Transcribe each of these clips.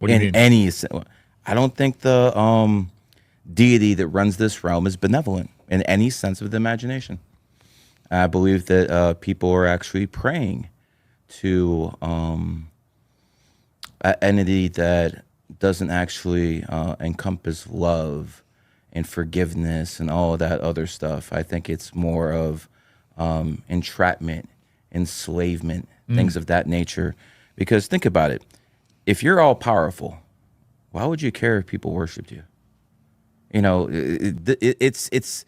What do you In mean? I don't think the deity that runs this realm is benevolent in any sense of the imagination. I believe that people are actually praying to an entity that doesn't actually encompass love and forgiveness and all of that other stuff. I think it's more of entrapment, enslavement, things of that nature. Because think about it. If you're all powerful, why would you care if people worshiped you? You know, it's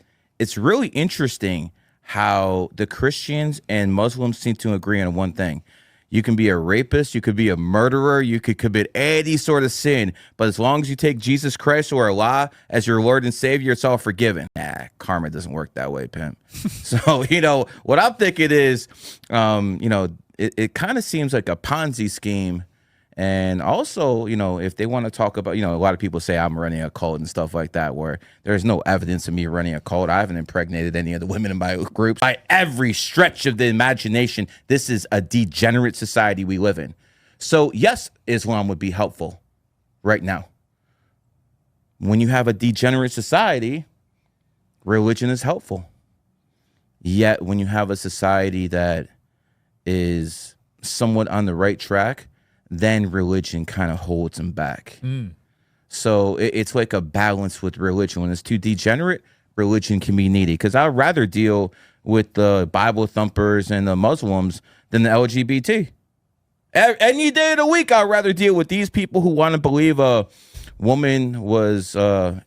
really interesting how the Christians and Muslims seem to agree on one thing. You can be a rapist, you could be a murderer, you could commit any sort of sin, but as long as you take Jesus Christ or Allah as your Lord and Savior, it's all forgiven. Nah, karma doesn't work that way, pimp. So, what I'm thinking is, it kind of seems like a Ponzi scheme. And also, if they want to talk about, a lot of people say I'm running a cult and stuff like that, where there's no evidence of me running a cult. I haven't impregnated any of the women in my group. By every stretch of the imagination, this is a degenerate society we live in. So yes, Islam would be helpful right now. When you have a degenerate society, religion is helpful. Yet when you have a society that is somewhat on the right track, then religion kind of holds them back. So it's like a balance with religion. When it's too degenerate, religion can be needy. Because I'd rather deal with the Bible thumpers and the Muslims than the LGBT. Any day of the week, I'd rather deal with these people who want to believe a woman was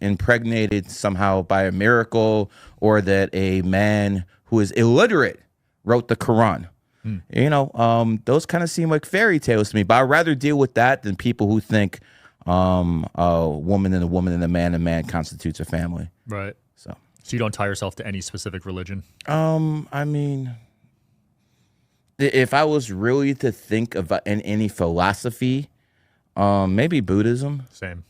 impregnated somehow by a miracle, or that a man who is illiterate wrote the Quran. Those kind of seem like fairy tales to me, but I'd rather deal with that than people who think a woman and a man constitutes a family. Right. So you don't tie yourself to any specific religion? I mean, if I was really to think of any philosophy, maybe Buddhism. Same.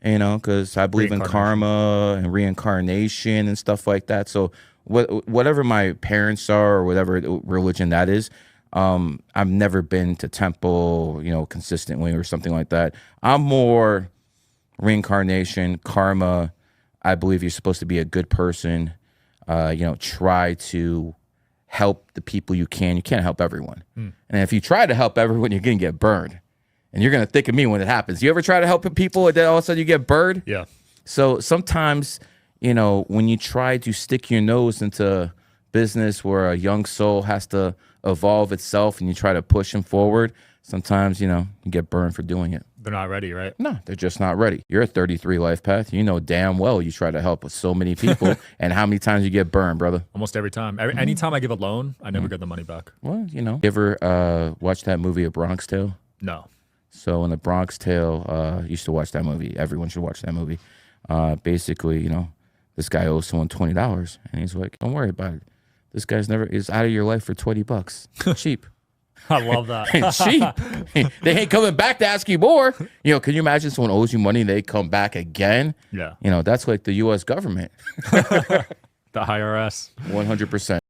Because I believe in karma and reincarnation and stuff like that. So whatever my parents are, or whatever religion that is, I've never been to temple, consistently or something like that. I'm more reincarnation, karma. I believe you're supposed to be a good person. Try to help the people you can. You can't help everyone. And if you try to help everyone, you're going to get burned. And you're going to think of me when it happens. You ever try to help people and then all of a sudden you get burned? Yeah. So sometimes, when you try to stick your nose into business where a young soul has to evolve itself and you try to push them forward, sometimes, you get burned for doing it. They're not ready, right? No, they're just not ready. You're a 33 life path. You know damn well you try to help with so many people and how many times you get burned, brother. Almost every time. Anytime I give a loan, I never get the money back. Well, you ever watch that movie, A Bronx Tale? No. So in The Bronx Tale, you should watch that movie. Everyone should watch that movie. Basically, this guy owes someone $20 and he's like, don't worry about it. This guy's is out of your life for $20. Cheap. I love that. Cheap. They ain't coming back to ask you more. Can you imagine someone owes you money and they come back again? Yeah. That's like the U.S. government. The IRS. 100%.